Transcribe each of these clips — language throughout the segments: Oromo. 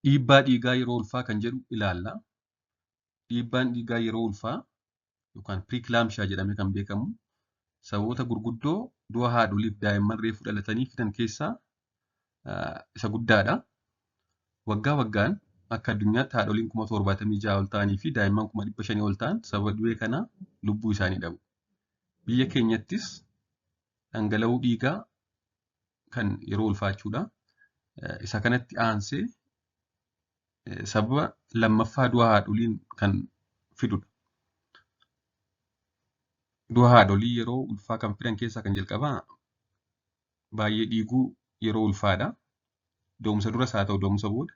Dhiibbaa dhiigaa yeroo ulfaa kan jedhu ilaalla. Dhiibbaan dhiigaa yeroo ulfaa yookaan piriikilaamshaa jedhamee kan beekamu sababoota gurguddoo du'a haadholiif daa'imman reefu dhalatanii fidan keessaa isa guddaadha. Waggaa waggaan akka addunyaatti haadholiin 76,000 ol ta'anii fi daa'imman 500,000 ol ta'an sababa dhibee kanaa lubbuu isaanii dhabu. Biyya keenyattis dhangala'uu dhiigaa kan yeroo ulfaa jechuudha. Isa kanatti aansee sababa lammaffaa du'a haadholiin kan fidudha. Du'a haadholii yeroo ulfaa kan fidan keessaa kan jalqabaa baay'ee dhiiguu yeroo ulfaadha. Da'umsa duras haa ta'u da'umsa booda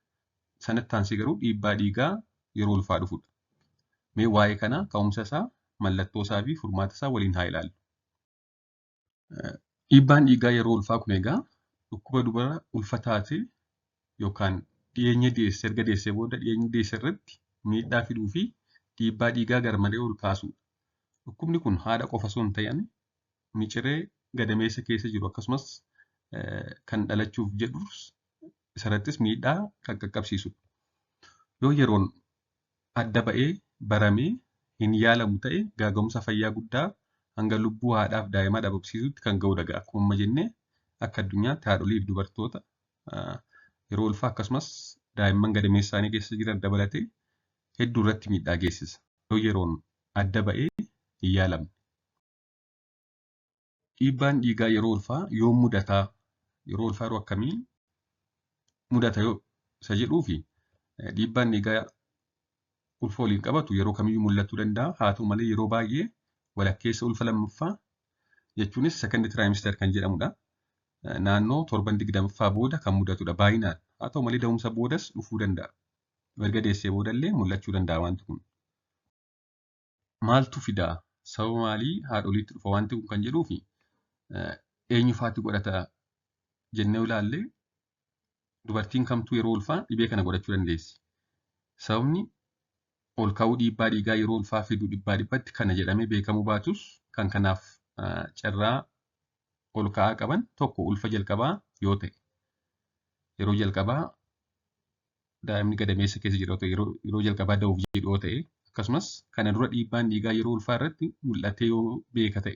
sanatti aansee garuu dhiibbaa dhiigaa yeroo ulfaa dhufudha. Mee waa'ee kanaa ka'umsa isaa, mallattoo isaa fi furmaata isaa waliin haa ilaallu. Dhiibbaan dhiigaa yeroo ulfaa kun egaa dhukkuba dubara ulfa taate yookaan dhiyeenya deesse erga deessee booda dhiyeenya deesse irratti miidhaa fiduu fi dhiibbaa dhiigaa garmalee ol kaasudha. Dhukkubni kun haadha qofa osoo hin ta'in miciree gadameessa keessa jiru akkasumas kan dhalachuuf jedhus isarrattis miidhaa kan qaqqabsiisudha. Yoo yeroon adda ba'ee baramee hin yaalamu ta'e gaaga'umsa fayyaa guddaa hanga lubbuu haadhaaf daa'imaa dhabamsiisutti kan ga'udha. Akkuma amma jennee akka addunyaatti haadholiif dubartoota yeroo ulfaa akkasumas daa'imman gadameessa isaanii keessa jiran dabalatee hedduu irratti miidhaa geessisa. Yoo yeroon adda ba'ee hin yaalamne. Dhiibbaan dhiigaa yeroo ulfaa yoom mudataa? Yeroo ulfaa yeroo akkamii mudata yoo isa jedhuu fi dhiibbaan dhiigaa ulfa waliin qabatu yeroo kamiyyuu mul'achuu danda'a. Haa ta'u malee yeroo baay'ee walakkeessa ulfa lammaffaa jechuunis second trimester kan jedhamudha. Naannoo torban 20ffaa booda kan mudatudha baay'inaan. Haa ta'u malee da'umsa boodas dhufuu danda'a. Erga deessee boodallee mul'achuu danda'a wanti kun. Maaltu fidaa? Sababa maalii haadholiitti dhufa wanti kun kan jedhuu fi eenyufaatti godhata jennee ilaallee dubartiin kamtuu yeroo ulfaa dhibee kana godhachuu dandeessi. Sababni ol ka'uu dhiibbaa dhiigaa yeroo ulfaa fidu dhibbaa dhibbatti kana jedhamee beekamuu baatus kan kanaaf carraa ol ka'aa qaban tokko ulfa jalqabaa yoo ta'e yeroo jalqabaa daa'imni gadameessa keessa jiru yeroo jalqabaa da'uuf jedhu yoo ta'e akkasumas kana dura dhiibbaan dhiigaa yeroo ulfaa irratti mul'atee yoo beeka ta'e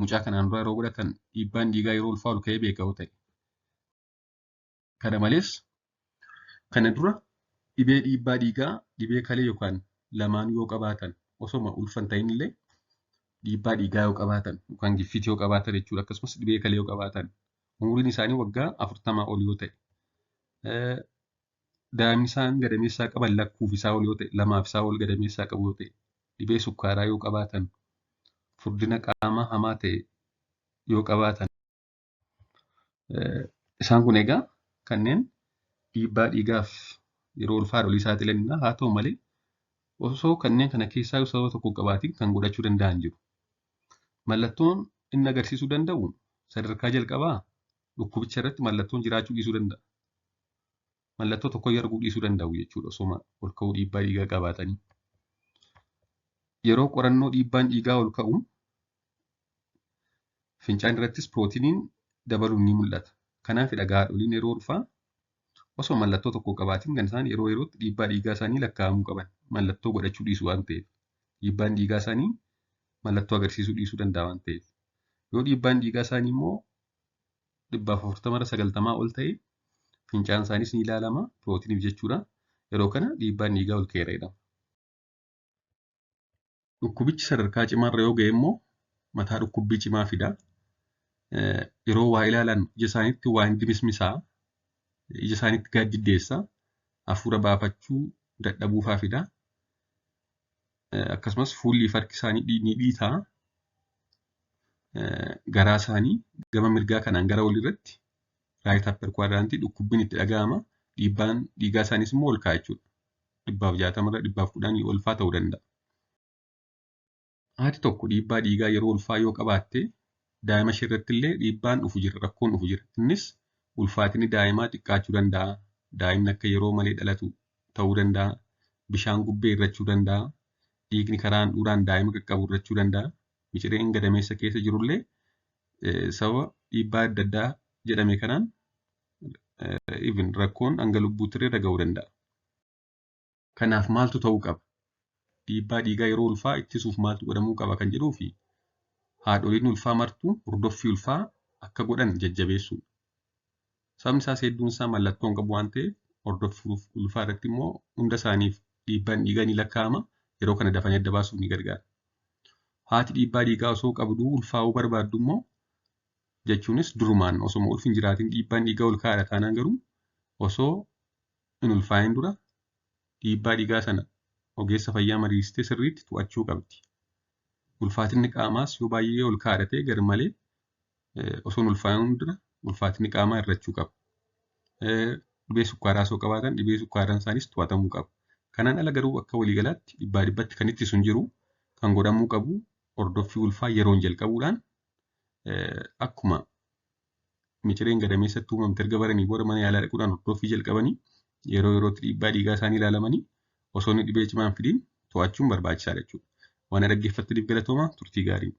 mucaa kanaan dura yeroo godhatan dhiibbaan dhiigaa yeroo ulfaa ol ka'ee beeka yoo ta'e. Kana malees kana dura dhibee dhiibbaa dhiigaa dhibee kalee yookaan lamaan yoo qabaatan osoma ulfa hin ta'in illee dhiibbaa dhiigaa yoo qabaatan yookaan giffiitii yoo qabaatan jechuudha. Akkasumas dhibee kalee yoo qabaatan umuriin isaanii waggaa 40 ol yoo ta'e daa'imni isaan gadameessaa qaban lakkuuf isaa ol yoo ta'e 2 fi isaa ol gadameessaa qabu yoo ta'e dhibee sukkaaraa yoo qabaatan furdina qaamaa hamaa ta'e yoo qabaatan isaan kun egaa kanneen dhiibbaa dhiigaaf yeroo ulfaa haadholii saaxilanidha. Haa ta'u malee osoo kanneen kana keessaa sababa tokko qabaatiin kan godhachuu danda'an jiru. Mallattoon inni agarsiisuu danda'u sadarkaa jalqabaa dhukkubicha irratti mallattoon jiraachuu dhiisuu danda'a. Mallattoo tokko arguu dhiisuu danda'u jechuudha osoo ol ka'uu dhiibbaa dhiigaa qabaatanii. Yeroo qorannoo dhiibbaan dhiigaa ol ka'u fincaan irrattis pirootiiniin dabaluun ni mul'ata. Kanaafidha haadholiin yeroo ulfaa osoo mallattoo tokko qabaatiin kan isaan yeroo yerootti dhiibbaa dhiigaa isaanii lakkaa'amuu qaban mallattoo godhachuu dhiisuu waan ta'eef dhiibbaan dhiigaa isaanii mallattoo agarsiisuu dhiisuu danda'a waan ta'eef yoo dhiibbaan dhiigaa isaanii immoo 140-90 ol ta'e fincaan isaaniis ni ilaalama pirootiiniif jechuudha. Yeroo kana dhiibbaan dhiigaa ol ka'eera jedhama. Dhukkubichi sadarkaa cimaarra yoo ga'e immoo mataa dhukkubbii cimaa fida. Yeroo waa ilaalan ija isaaniitti waa hin dimismisaa. Ija isaaniitti gaaddiddeessa. Hafuura baafachuu dadhabuu fa'aa fida. Akkasumas fuulli fi harki isaanii ni dhiitaa. Garaa isaanii gama mirgaa kanaan gara olirratti raayit apper kwaadiraantii dhukkubbiin itti dhaga'ama. Dhiibbaan dhiigaa isaaniis immoo ol ka'a jechuudha. 160 irra 110 ol fa'aa ta'uu danda'a. Haati tokko dhiibbaa dhiigaa yeroo ulfaa yoo qabaatte daa'ima ishee irratti illee dhiibbaan dhufu jira, rakkoon dhufu jira. Innis ulfaatinni daa'imaa xiqqaachuu danda'a. Daa'imni akka yeroo malee dhalatu ta'uu danda'a. Bishaan gubbee irrachuu danda'a. Dhiigni karaa handhuuraan daa'ima qaqqabu irrachuu danda'a. Micireen gadameessa keessa jirullee sababa dhiibbaa adda addaa jedhame kanaan even rakkoon hanga lubbuutti irra ga'uu danda'a. Kanaaf maaltu ta'uu qaba? Dhiibbaa dhiigaa yeroo ulfaa ittisuuf maaltu godhamuu qaba kan jedhuu fi haadholiin ulfaa martuu hordoffii ulfaa akka godhan jajjabeessuudha. Sababni isaas hedduun isaa mallattoo hin qabu waan ta'eef hordoffii ulfaa irratti immoo hunda isaaniif dhiibbaan dhiigaa ni lakkaa'ama. Yeroo kana dafanii adda baasuuf ni gargaara. Haati dhiibbaa dhiigaa osoo qabduu ulfaa'uu barbaaddu immoo jechuunis durumaan osoo ulfi hin jiraatin dhiibbaan dhiigaa ol ka'aadha taanaan garuu osoo hin ulfaa'in dura dhiibbaa dhiigaa sana ogeessa fayyaa mariisistee sirriitti to'achuu qabdi. Ulfaatinni qaamaas yoo baay'ee ol ka'aadha ta'e gar malee osoo hin ulfaa'in dura ulfaatinni qaamaa hir'achuu qaba. Dhibee sukkaaraa osoo qabaatan dhibee sukkaaraan isaanis to'atamuu qaba. Kanaan ala garuu akka waliigalaatti dhibbaa dhibbatti kan ittisu hin jiru. Kan godhamuu qabu hordoffii ulfaa yeroon jalqabuudhaan akkuma micireen gadameessatti uumamte erga baranii booda mana yaalaa dhaquudhaan hordoffii jalqabanii yeroo yerootti dhiibbaa dhiigaa isaanii ilaalamanii osoo inni dhibee cimaa hin fidiin to'achuun barbaachisaadha jechuudha. Waan dhaggeeffattaniif galatooma turtii gaarii.